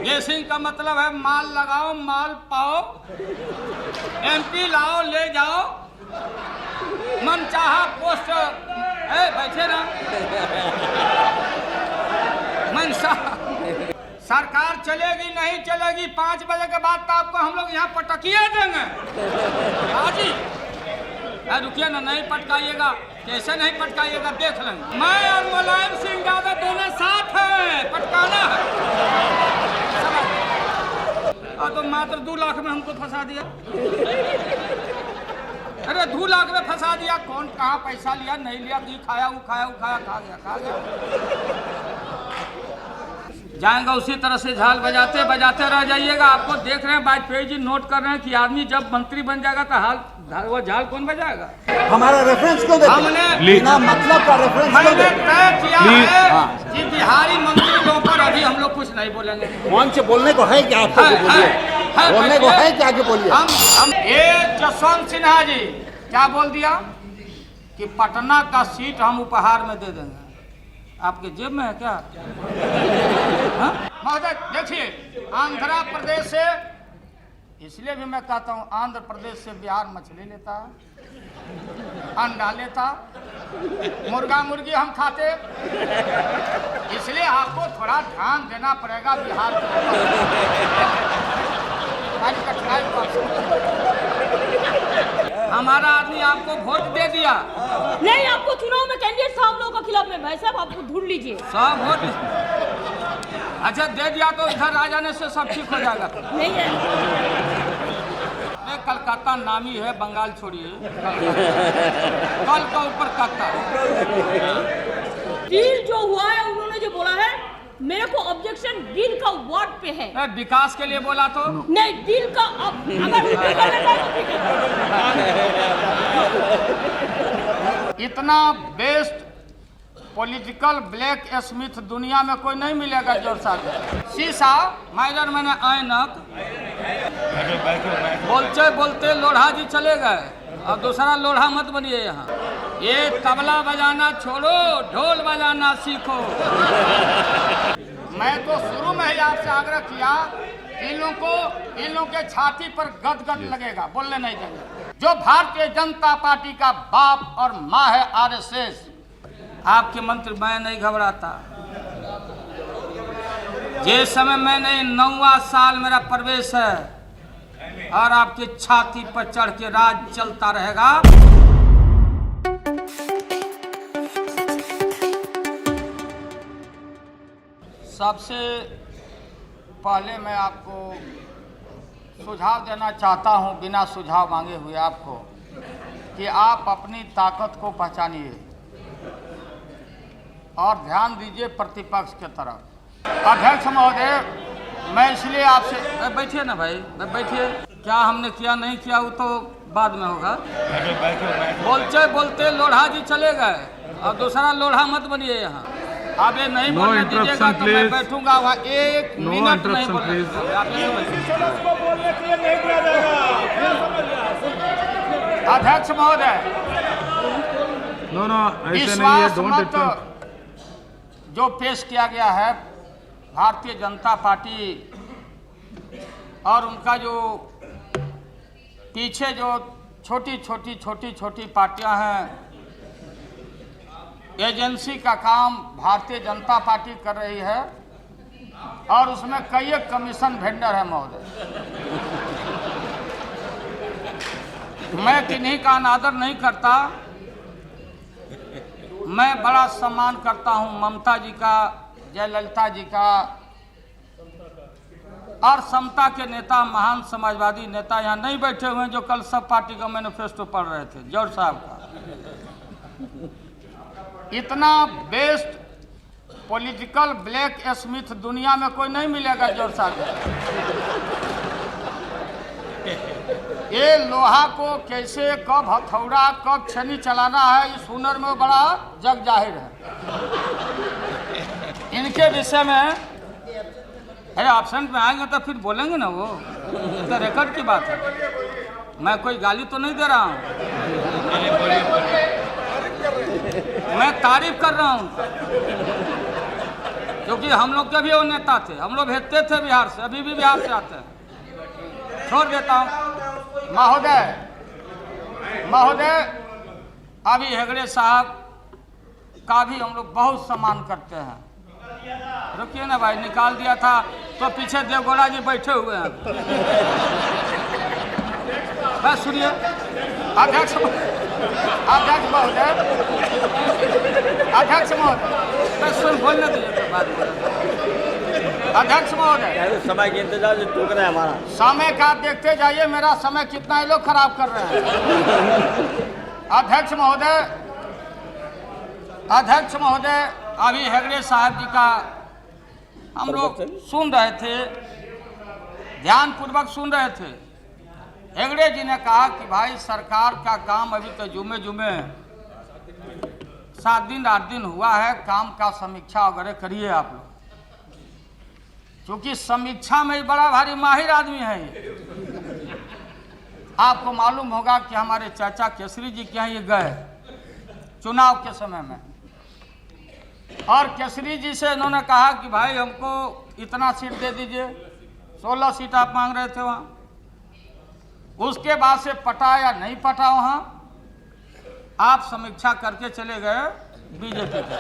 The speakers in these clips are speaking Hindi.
गेसिंग का मतलब है माल लगाओ माल पाओ, एमपी लाओ ले जाओ, मनचाहा पोस्ट बैठे ना मनसा। सरकार चलेगी नहीं चलेगी 5 बजे के बाद तो आपको हम लोग यहाँ पटकिए देंगे। हाजी रुकिए ना, नहीं पटकाइएगा, कैसे नहीं पटकाइएगा देख लेंगे। मैं और मुलायम सिंह यादव दोनों साथ हैं, पटकाना है। और तो मात्र 2 लाख में हमको फंसा दिया। अरे 2 लाख में फंसा दिया, कौन कहाँ पैसा लिया नहीं लिया, ये खाया वो खाया वो खाया, खा गया। जाएंगे उसी तरह से झाल बजाते बजाते रह जाइएगा। आपको देख रहे हैं वाजपेयी जी नोट कर रहे हैं कि आदमी जब मंत्री बन जाएगा तो वो झाल कौन बजाएगा। हमारा रेफरेंस क्यों देते? हमने बिना मतलब का रेफरेंस क्यों देते? तय किया है कि बिहारी मंत्री लोगों पर अभी हम लोग कुछ नहीं बोलेंगे। कौन से बोलने को है क्या आपको? बोलने को है क्या? बोलिए। हम ये जसवंत सिन्हा जी क्या बोल दिया कि पटना का सीट हम उपहार में दे देंगे। आपके जेब में है क्या? महोदय देखिए, आंध्र प्रदेश से, इसलिए भी मैं कहता हूँ आंध्र प्रदेश से बिहार मछली लेता, अंडा लेता, मुर्गा मुर्गी हम खाते, इसलिए आपको थोड़ा ध्यान देना पड़ेगा बिहार हमारा आदमी आपको वोट दे दिया नहीं, आपको चुनाव में कैंडिडेट साहब लोगों के खिलाफ में भाई साहब आपको ढूंढ लीजिए सब वोट। अच्छा दे दिया तो इधर आ जाने से सब ठीक हो जाएगा। नहीं है, कलकत्ता नामी है, बंगाल छोड़िए, कल का ऊपर कत्ता। डील जो हुआ है उन्होंने जो बोला है, मेरे को ऑब्जेक्शन डील का वर्ड पे है। विकास के लिए बोला तो नहीं, डील का अगर इतना बेस्ट पॉलिटिकल ब्लैक स्मिथ दुनिया में कोई नहीं मिलेगा। जोर साहब शीशा माइनर मैंने ऐनक बोलते बोलते लोढ़ा जी चले गए, और दूसरा लोढ़ा मत बनिए यहाँ। ये तबला बजाना छोड़ो, ढोल बजाना सीखो। मैं तो शुरू में ही आपसे आग्रह किया, इन लोगों के छाती पर गदगद लगेगा, बोलने नहीं देंगे। जो भारतीय जनता पार्टी का बाप और माँ है आरएसएस, आपके मंत्री, मैं नहीं घबराता। जिस समय मैंने 9वां साल मेरा प्रवेश है और आपकी छाती पर चढ़ के राज चलता रहेगा। सबसे पहले मैं आपको सुझाव देना चाहता हूं, बिना सुझाव मांगे हुए आपको, कि आप अपनी ताकत को पहचानिए और ध्यान दीजिए प्रतिपक्ष के तरफ। अध्यक्ष महोदय, मैं इसलिए आपसे, बैठिए ना भाई, बैठिए। क्या हमने किया नहीं किया वो तो बाद में होगा। बोलते बोलते लोढ़ा जी चले गए, और दूसरा लोढ़ा मत बनिए यहाँ। अब ये नहीं बोलने दीजिएगा तो मैं बैठूंगा वहाँ 1 मिनट नहीं बोलूंगा। अध्यक्ष महोदय, विश्वास मत जो पेश किया गया है भारतीय जनता पार्टी और उनका जो पीछे जो छोटी छोटी पार्टियां हैं, एजेंसी का काम भारतीय जनता पार्टी कर रही है और उसमें कई एक कमीशन वेंडर है महोदय। मैं किन्हीं का अनादर नहीं करता, मैं बड़ा सम्मान करता हूं ममता जी का, जयललिता जी का, और समता के नेता, महान समाजवादी नेता यहाँ नहीं बैठे हुए हैं जो कल सब पार्टी का मैनिफेस्टो पढ़ रहे थे, जौहर साहब का। इतना बेस्ट पॉलिटिकल ब्लैक स्मिथ दुनिया में कोई नहीं मिलेगा जौहर साहब। ये लोहा को कैसे, कब हथौड़ा, कब छेनी चलाना है, इस हुनर में बड़ा जग जाहिर है। इनके विषय में अरे ऑप्शन में आएंगे तो फिर बोलेंगे ना, वो तो रिकॉर्ड की बात है। मैं कोई गाली तो नहीं दे रहा हूँ, मैं तारीफ कर रहा हूँ। क्योंकि हम लोग के भी वो नेता थे, हम लोग भेजते थे बिहार से, अभी भी बिहार से आते हैं। छोड़ देता हूँ। महोदय अभी हेगड़े साहब का भी हम लोग बहुत सम्मान करते हैं। रुकिए ना भाई, निकाल दिया था तो पीछे देवगौड़ा जी बैठे हुए हैं। बस सुनिए, अध्यक्ष महोदय बस सुन, बोलने दीजिए बात। अध्यक्ष महोदय, समय के इंतजार से टूक रहा है हमारा समय का आप देखते जाइए, मेरा समय कितना ये लोग खराब कर रहे हैं। अध्यक्ष महोदय अभी हेगड़े साहब जी का हम लोग सुन रहे थे, ध्यान पूर्वक सुन रहे थे। हेगड़े जी ने कहा कि भाई सरकार का काम अभी तो जुमे 7 दिन 8 दिन हुआ है, काम का समीक्षा वगैरह करिए आप लोग, क्योंकि समीक्षा में ही बड़ा भारी माहिर आदमी है ये। आपको मालूम होगा कि हमारे चाचा केसरी जी के यहाँ ये गए चुनाव के समय में, और केसरी जी से इन्होंने कहा कि भाई हमको इतना सीट दे दीजिए, 16 सीट आप मांग रहे थे वहाँ। उसके बाद से पटा या नहीं पटा वहाँ, आप समीक्षा करके चले गए बीजेपी के।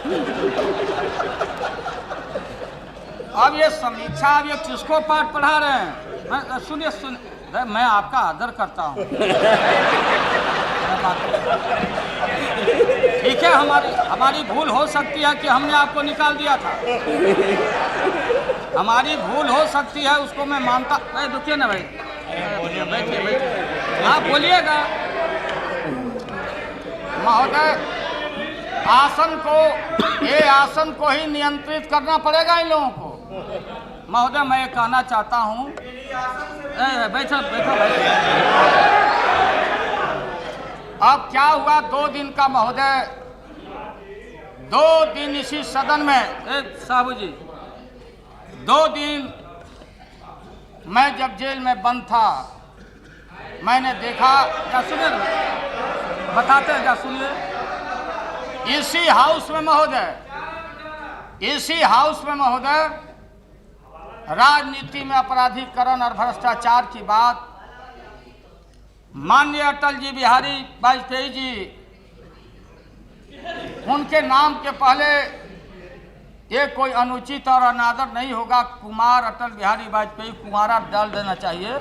अब ये समीक्षा, अब ये किसको पाठ पढ़ा रहे हैं? सुनिए, मैं आपका आदर करता हूँ, ठीक है, हमारी भूल हो सकती है कि हमने आपको निकाल दिया था, हमारी भूल हो सकती है, उसको मैं मानता। रुकिए ना भाई, बैठिए, आप बोलिएगा। महोदय, आसन को ही नियंत्रित करना पड़ेगा इन लोगों को। महोदय, मैं ये कहना चाहता हूँ, बैठो। अब क्या हुआ, 2 दिन का महोदय, 2 दिन इसी सदन में, साहू जी 2 दिन मैं जब जेल में बंद था, मैंने देखा, क्या सुनिए, बताते हैं, क्या सुनिए। इसी हाउस में महोदय राजनीति में अपराधीकरण और भ्रष्टाचार की बात माननीय अटल जी बिहारी वाजपेयी जी, उनके नाम के पहले ये कोई अनुचित और अनादर नहीं होगा, कुमार अटल बिहारी वाजपेयी कुमारा डाल देना चाहिए।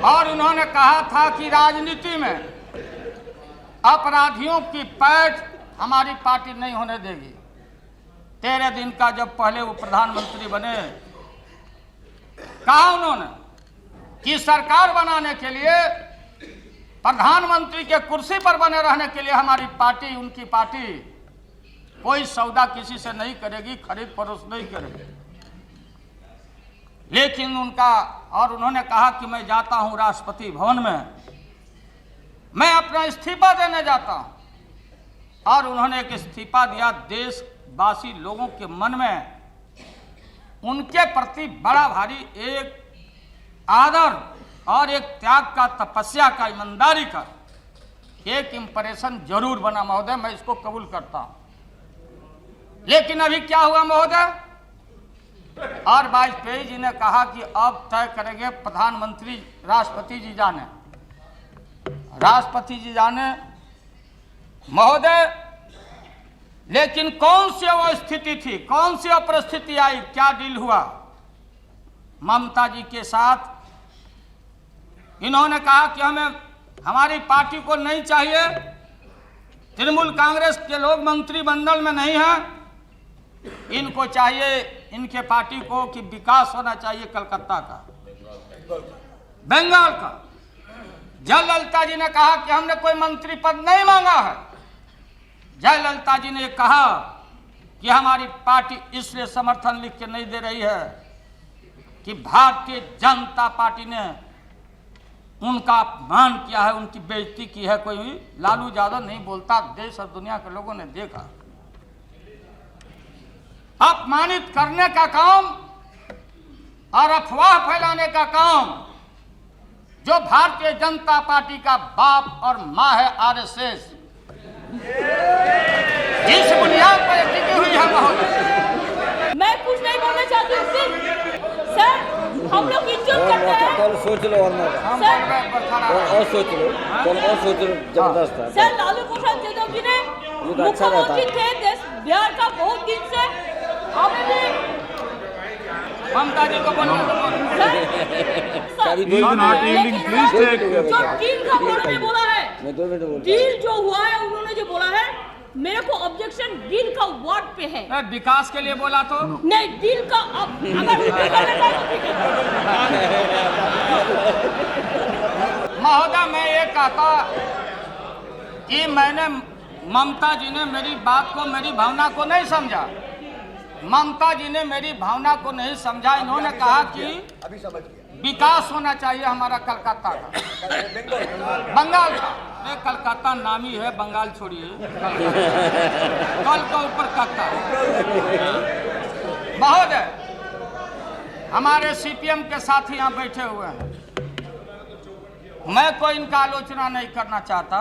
और उन्होंने कहा था कि राजनीति में अपराधियों की पैठ हमारी पार्टी नहीं होने देगी। 13 दिन का जब पहले वो प्रधानमंत्री बने, कहा उन्होंने कि सरकार बनाने के लिए, प्रधानमंत्री के कुर्सी पर बने रहने के लिए हमारी पार्टी, उनकी पार्टी कोई सौदा किसी से नहीं करेगी, खरीद फरोख्त नहीं करेगी। लेकिन उन्होंने कहा कि मैं जाता हूं राष्ट्रपति भवन में, मैं अपना इस्तीफा देने जाता हूं। और उन्होंने एक इस्तीफा दिया। देशवासी लोगों के मन में उनके प्रति बड़ा भारी एक आदर और एक त्याग का, तपस्या का, ईमानदारी का एक इंप्रेशन जरूर बना महोदय, मैं इसको कबूल करता हूं। लेकिन अभी क्या हुआ महोदय, और वाजपेयी जी ने कहा कि अब तय करेंगे प्रधानमंत्री, राष्ट्रपति जी जाने महोदय। लेकिन कौन सी वो स्थिति थी, कौन सी परिस्थिति आई, क्या डील हुआ ममता जी के साथ? इन्होंने कहा कि हमारी पार्टी को नहीं चाहिए, तृणमूल कांग्रेस के लोग मंत्रिमंडल में नहीं हैं, इनको चाहिए, इनके पार्टी को कि विकास होना चाहिए कलकत्ता का, बंगाल का। जयललिता जी ने कहा कि हमने कोई मंत्री पद नहीं मांगा है। जयललिता जी ने कहा कि हमारी पार्टी इसलिए समर्थन लिख के नहीं दे रही है कि भारतीय जनता पार्टी ने उनका अपमान किया है, उनकी बेइज्जती की है। कोई लालू यादव नहीं बोलता, देश और दुनिया के लोगों ने देखा। अपमानित करने का काम और अफवाह फैलाने का काम जो भारतीय जनता पार्टी का बाप और मां है आरएसएस, जिस बुनियाद पर टिकी हुई है महोदय। मैं कुछ नहीं बोलना चाहती हूँ सर, हम लोग इज्जत करते हैं। कल सोच लो और सोच लो, कल और सोच लो, जबरदस्त है सर। लालू प्रसाद यादव जी ने मुख्यमंत्री थे देश बिहार का बहुत दिन से, हमें भी ममता जी को बोलना तो जो डील का बारे में बोला है, डील जो हुआ है, उन्होंने जो बोला है, मेरे को ऑब्जेक्शन डील का वर्ड पे है। विकास के लिए बोला तो नहीं, डील का अगर महोदय मैं ये कहता कि मैंने ममता जी ने मेरी बात को, मेरी भावना को नहीं समझा। ममता जी ने मेरी भावना को नहीं समझा। इन्होंने कहा कि विकास होना चाहिए हमारा कलकत्ता का, बंगाल का। नहीं, कलकत्ता नामी है, बंगाल छोड़िए, कल के ऊपर कत्ता। महोदय हमारे सीपीएम के साथी यहाँ बैठे हुए हैं, मैं कोई इनका आलोचना नहीं करना चाहता,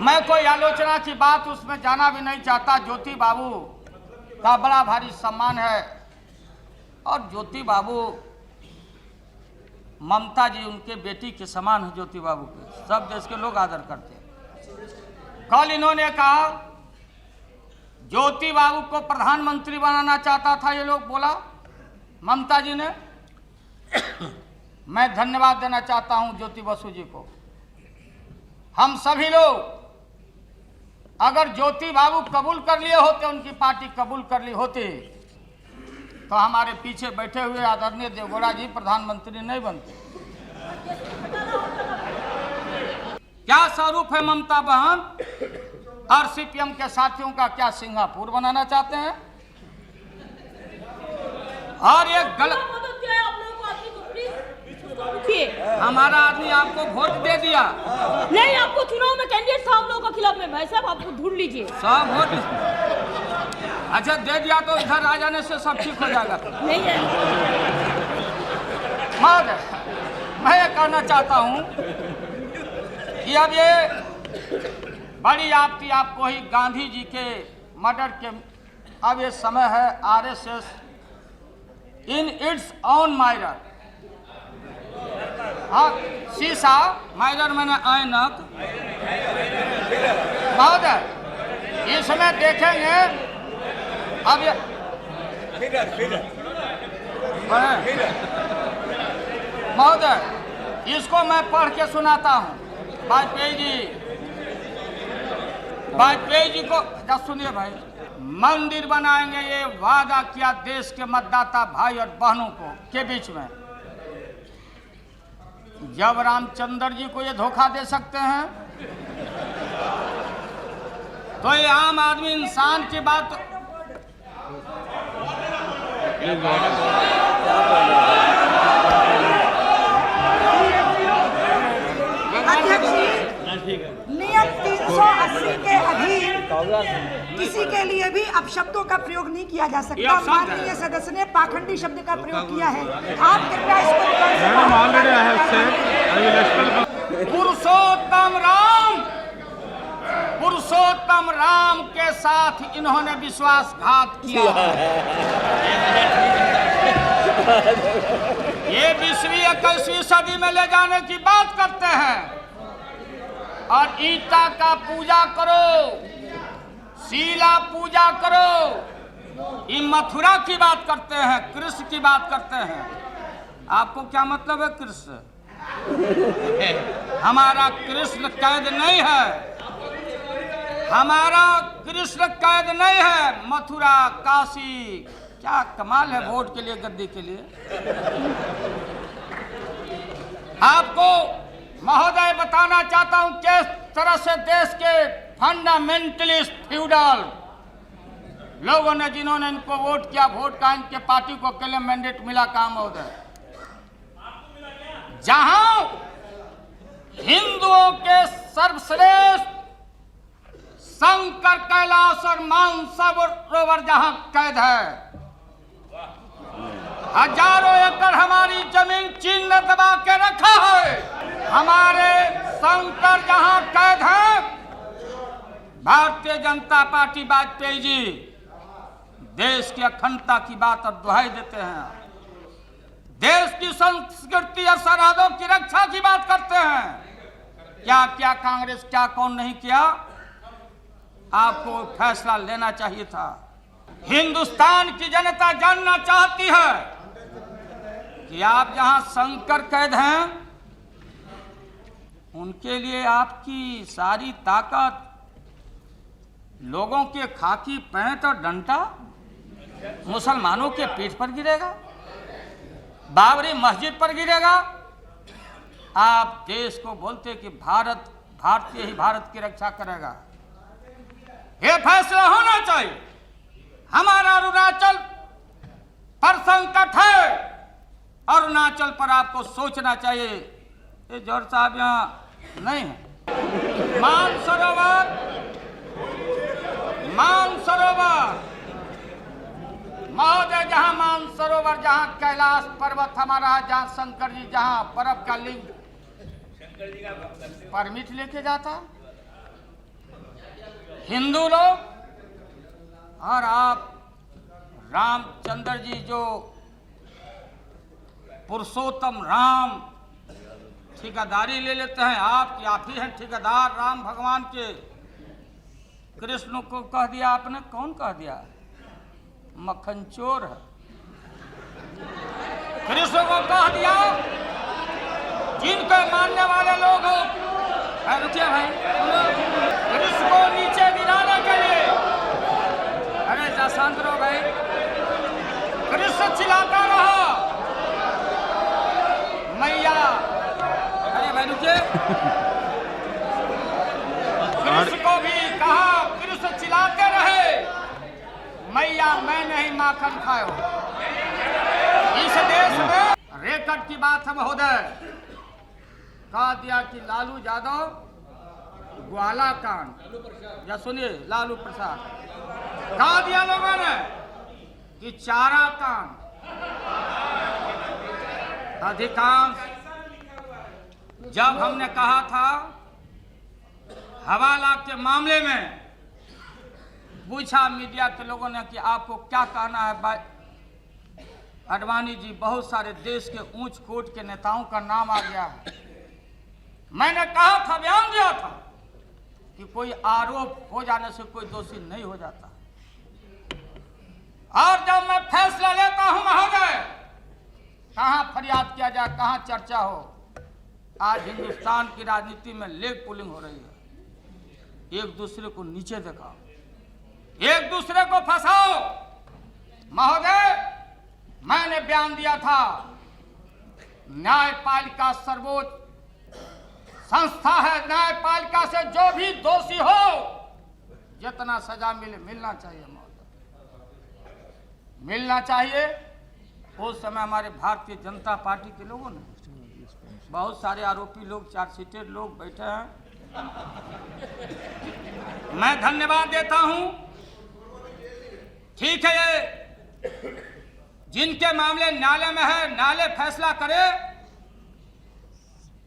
मैं कोई आलोचना की बात उसमें जाना भी नहीं चाहता। ज्योति बाबू का बड़ा भारी सम्मान है और ज्योति बाबू, ममता जी उनके बेटी के समान है। ज्योति बाबू के सब देश के लोग आदर करते हैं। कल इन्होंने कहा ज्योति बाबू को प्रधानमंत्री बनाना चाहता था, ये लोग बोला ममता जी ने। मैं धन्यवाद देना चाहता हूं ज्योति बसु जी को। हम सभी लोग अगर ज्योति बाबू कबूल कर लिए होते, उनकी पार्टी कबूल कर ली होती, तो हमारे पीछे बैठे हुए आदरणीय देवगौड़ा जी प्रधानमंत्री नहीं बनते। क्या स्वरूप है ममता बहन और सीपीएम के साथियों का? क्या सिंगापुर बनाना चाहते हैं? और ये गलत, हमारा आदमी आपको वोट दे दिया नहीं, आपको चुनाव में कैंडिडेट था हम लोगों के खिलाफ में। भाई साहब आपको ढूंढ लीजिए सब वोट। अच्छा दे दिया तो इधर आ जाने से सब ठीक हो जाएगा? नहीं है। मैं ये कहना चाहता हूं कि अब ये बड़ी आपत्ति आपको ही गांधी जी के मर्डर के, अब ये समय है RSS in its on mirror. हाँ, शीशा, माइरर मैंने ऐनक। महोदय इसमें देखेंगे अब ये महोदय इसको मैं पढ़ के सुनाता हूँ। वाजपेयी जी को जब सुनिए भाई, मंदिर बनाएंगे ये वादा किया देश के मतदाता भाई और बहनों को के बीच में। जब रामचंद्र जी को ये धोखा दे सकते हैं तो ये आम आदमी इंसान की बात। अध्यक्ष जी, नियम 380 के अधीन किसी के लिए भी अपशब्दों का प्रयोग नहीं किया जा सकता। माननीय सदस्य ने पाखंडी शब्द का प्रयोग किया है। आप कृपया इसको पुरुषोत्तम राम के साथ इन्होंने विश्वासघात किया। ये 20वीं 21वीं सदी में ले जाने की बात करते हैं और ईटा का पूजा करो, शीला पूजा करो। ये मथुरा की बात करते हैं, कृष्ण की बात करते हैं। आपको क्या मतलब है कृष्ण? हमारा कृष्ण कैद नहीं है, हमारा कृष्ण कैद नहीं है। मथुरा, काशी, क्या कमाल है वोट के लिए, गद्दी के लिए। आपको महोदय बताना चाहता हूं किस तरह से देश के फंडामेंटलिस्ट फ्यूडल लोगों ने, जिन्होंने इनको वोट किया, वोट का इनके पार्टी को अकेले मैंडेट मिला। काम महोदय जहां हिंदुओं के सर्वश्रेष्ठ शंकर, कैलाश और मानसरोवर जहां कैद है, हजारों एकड़ हमारी जमीन चीन ने दबा के रखा है। हमारे शंकर जहां कैद हैं, भारतीय जनता पार्टी वाजपेयी जी देश की अखंडता की बात और दुहाई देते हैं, देश की संस्कृति और सरहदों की रक्षा की बात करते हैं। क्या क्या कांग्रेस, क्या कौन नहीं किया? आपको फैसला लेना चाहिए था। हिंदुस्तान की जनता जानना चाहती है कि आप जहां संकर कैद हैं, उनके लिए आपकी सारी ताकत लोगों के खाकी पैंट और डंडा मुसलमानों के पीठ पर गिरेगा, बाबरी मस्जिद पर गिरेगा। आप देश को बोलते कि भारतीय ही भारत की रक्षा करेगा। यह फैसला होना चाहिए। हमारा अरुणाचल पर संकट है, अरुणाचल पर आपको सोचना चाहिए। ये जौहर साहब यहाँ नहीं है। मानसरोवर महोदय, जहां मानसरोवर, जहां कैलाश पर्वत हमारा, जहां शंकर जी, जहां बर्फ का लिंग परमिट लेके जाता हिंदू लोग, और आप रामचंद्र जी जो पुरुषोत्तम राम ठेकेदारी ले लेते हैं। आप ही हैं ठेकेदार राम भगवान के। कृष्ण को कह दिया आपने, कौन कह दिया? मक्खन चोर है। कृष्ण को कह दिया, जिनको मानने वाले लोग हो। रुकिए भाई, कृष्ण को नीचे गिराने के लिए, अरे जा शांत रहो भाई। कृष्ण चिल्लाता रहा, मैया, अरे भाई रुकिए। कृष्ण को भी कहा, कृष्ण चिल्लाते रहे, मैया मैं नहीं माखन खाओ। इस देश में रेकॉर्ड की बात है महोदय। कहा दिया कि लालू यादव ग्वाला कांड, या सुनिए लालू प्रसाद, कहा दिया लोगों ने कि चारा कांड। अधिकांश जब हमने कहा था हवाला के मामले में, पूछा मीडिया के लोगों ने कि आपको क्या कहना है अडवाणी जी, बहुत सारे देश के ऊंच कोट के नेताओं का नाम आ गया है। मैंने कहा था, बयान दिया था कि कोई आरोप हो जाने से कोई दोषी नहीं हो जाता। और जब मैं फैसला लेता हूं महोदय, कहां फरियाद किया जाए, कहां चर्चा हो। आज हिंदुस्तान की राजनीति में लेग पुलिंग हो रही है। एक दूसरे को नीचे दिखाओ, एक दूसरे को फंसाओ। महोदय, मैंने बयान दिया था, न्यायपालिका सर्वोच्च संस्था है। न्यायपालिका से जो भी दोषी हो, जितना सजा मिलना चाहिए महोदय, मिलना चाहिए। उस समय हमारे भारतीय जनता पार्टी के लोगों ने, बहुत सारे आरोपी लोग, चार्जशीटेड लोग बैठे हैं, मैं धन्यवाद देता हूं। ठीक है, ये जिनके मामले न्यायालय में है, न्यायालय फैसला करे।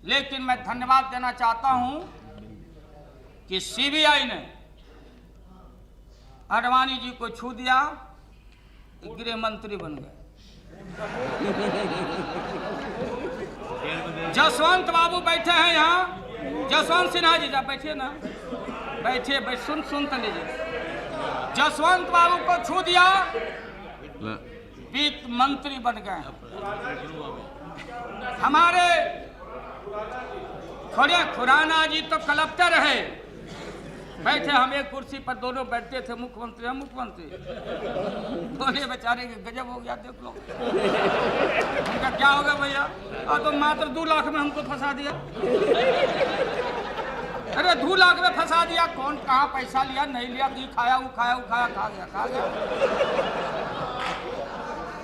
लेकिन मैं धन्यवाद देना चाहता हूं कि सीबीआई ने अडवाणी जी को छू दिया, गृह मंत्री बन गए। जसवंत बाबू बैठे हैं यहाँ, जसवंत सिन्हा जी, जा बैठिए ना, बैठिए, सुन तो लीजिए। जसवंत बाबू को छू दिया, वित्त मंत्री बन गए। हमारे खुराना जी तो कलेक्टर रहे, बैठे, हम एक कुर्सी पर दोनों बैठते थे, मुख्यमंत्री हम मुख्यमंत्री। बोले बेचारे के गजब हो गया, देख लो। उनका क्या होगा भैया, और तो मात्र 2 लाख में हमको फंसा दिया। अरे 2 लाख में फंसा दिया, कौन कहाँ पैसा लिया नहीं लिया, ये खाया वो खाया, खा गया।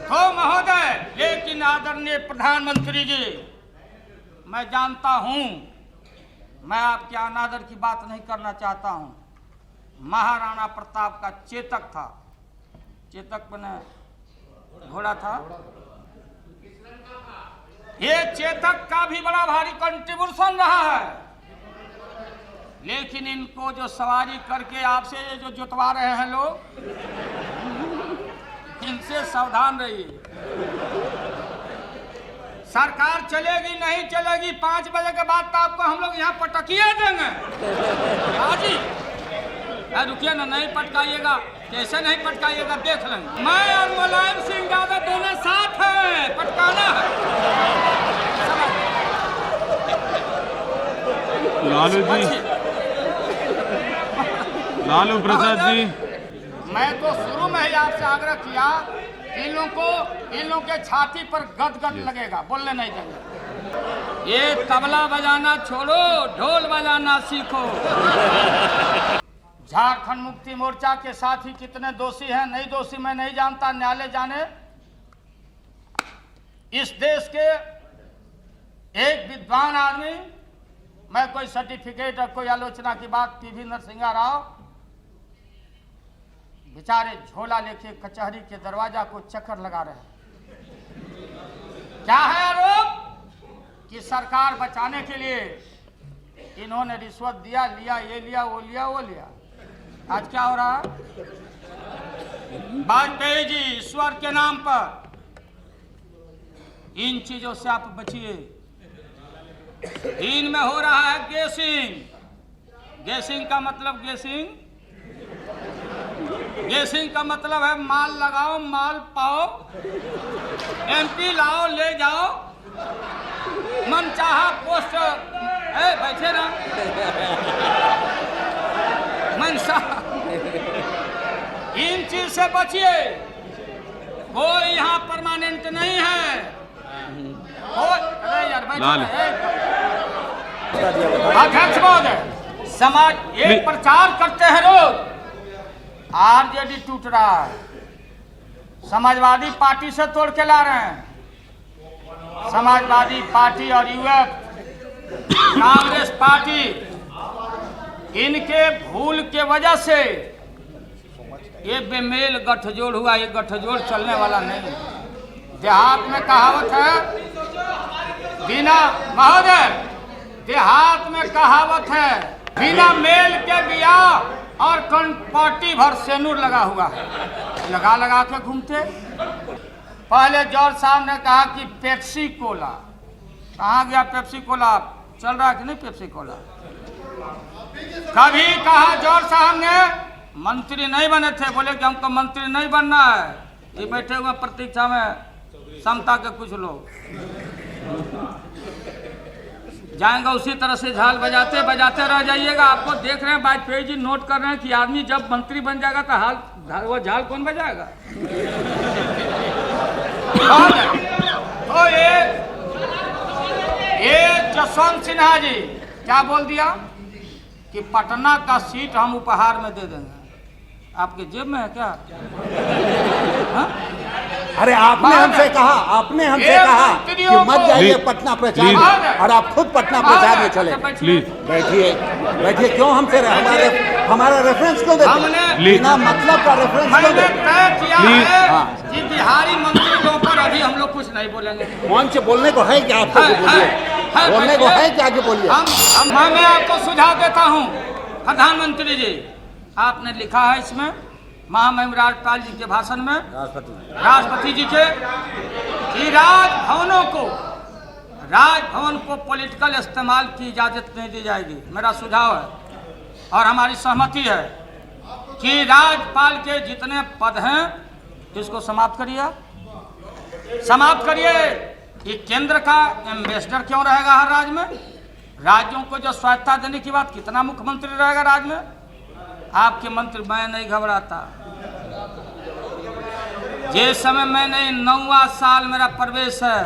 तो महोदय, लेकिन आदरणीय प्रधानमंत्री जी, मैं जानता हूं, मैं आपके अनादर की बात नहीं करना चाहता हूं। महाराणा प्रताप का चेतक था, चेतक बने घोड़ा था, ये चेतक का भी बड़ा भारी कंट्रीब्यूशन रहा है। लेकिन इनको जो सवारी करके आपसे जो जुतवा रहे हैं लोग, इनसे सावधान रहिए। सरकार चलेगी नहीं चलेगी, 5 बजे के बाद तो आपको हम लोग यहाँ पटकिए देंगे। हाँ जी, रुकिए ना, नहीं पटकाइएगा। कैसे नहीं पटकाइएगा देख लेंगे। मैं और मुलायम सिंह यादव दोनों साथ हैं, पटकाना है। लालू जी, लालू प्रसाद जी, मैं तो शुरू में ही आपसे आग्रह किया, इन लोगों के छाती पर गदगद लगेगा, बोलने नहीं देंगे। ये तबला बजाना छोड़ो, ढोल बजाना सीखो। झारखंड मुक्ति मोर्चा के साथी कितने दोषी हैं, नहीं दोषी मैं नहीं जानता, न्यायालय जाने। इस देश के एक विद्वान आदमी, मैं कोई सर्टिफिकेट और कोई आलोचना की बात, पीवी नरसिंह राव बेचारे झोला लेके कचहरी के दरवाजा को चक्कर लगा रहे हैं। क्या है आरोप कि सरकार बचाने के लिए इन्होंने रिश्वत दिया, लिया, ये लिया, वो लिया, वो लिया। आज क्या हो रहा है? वाजपेयी जी ईश्वर के नाम पर इन चीजों से आप बचिए। इनमें हो रहा है गैसिंग। गैसिंग का मतलब गैसिंग का मतलब है माल लगाओ, माल पाओ, एमपी लाओ, ले जाओ, मनचाहा पोस्ट। बैठे ना मनसा। इन चीज से बचिए। कोई यहाँ परमानेंट नहीं है। अरे यार अध्यक्ष महोदय, समाज एक प्रचार करते हैं लोग, आरजेडी टूट रहा है, समाजवादी पार्टी से तोड़ के ला रहे हैं। समाजवादी पार्टी और यूएफ कांग्रेस पार्टी, इनके भूल के वजह से ये बेमेल गठजोड़ हुआ। ये गठजोड़ चलने वाला नहीं। देहात में कहावत है, बिना महोदय, देहात में कहावत है, बिना मेल के बियाह और पार्टी भर सेनूर लगा हुआ है, लगा लगा के घूमते। पहले जॉर्ज साहब ने कहा कि पेप्सी कोला, कहाँ गया पेप्सी कोला? चल रहा कि नहीं पेप्सी कोला? कभी कहा जॉर्ज साहब ने, मंत्री नहीं बने थे, बोले कि हमको मंत्री नहीं बनना है। ये बैठे हुए प्रतीक्षा में समता के कुछ लोग जाएंगे, उसी तरह से झाल बजाते बजाते रह जाइएगा। आपको देख रहे हैं, वाजपेयी जी नोट कर रहे हैं कि आदमी जब मंत्री बन जाएगा तो वो झाल कौन बजाएगा? तो ये जसवंत सिन्हा जी क्या बोल दिया कि पटना का सीट हम उपहार में दे देंगे। आपके जेब में है क्या? हा? अरे आपने हमसे कहा कि मत जाइए पटना प्रचार में, और आप खुद पटना प्रचार में चले। बैठिए क्यों हमसे हमारा रेफरेंस क्यों देते? बिना मतलब का रेफरेंस क्यों देते? तय किया है कि बिहारी मंत्रियों पर अभी हम लोग कुछ नहीं बोलेंगे। मंच बोलने को है क्या? आपको बोलने को है क्या? आगे बोलिए। मैं आपको सुझाव देता हूँ, प्रधानमंत्री जी, आपने लिखा है इसमें महामहिम राज्यपाल जी के भाषण में, राष्ट्रपति जी के, कि राजभवन को पॉलिटिकल इस्तेमाल की इजाजत नहीं दी जाएगी। मेरा सुझाव है और हमारी सहमति है कि राज्यपाल के जितने पद हैं इसको समाप्त करिए। कि केंद्र का एम्बेसडर क्यों रहेगा हर राज्य में? राज्यों को जो स्वायत्ता देने की बात, कितना मुख्यमंत्री रहेगा राज्य में? आपके मंत्री, मैं नहीं घबराता। जिस समय मैंने 9वां साल मेरा प्रवेश है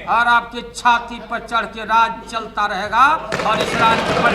और आपकी छाती पर चढ़ के राज चलता रहेगा और इस राज्य पर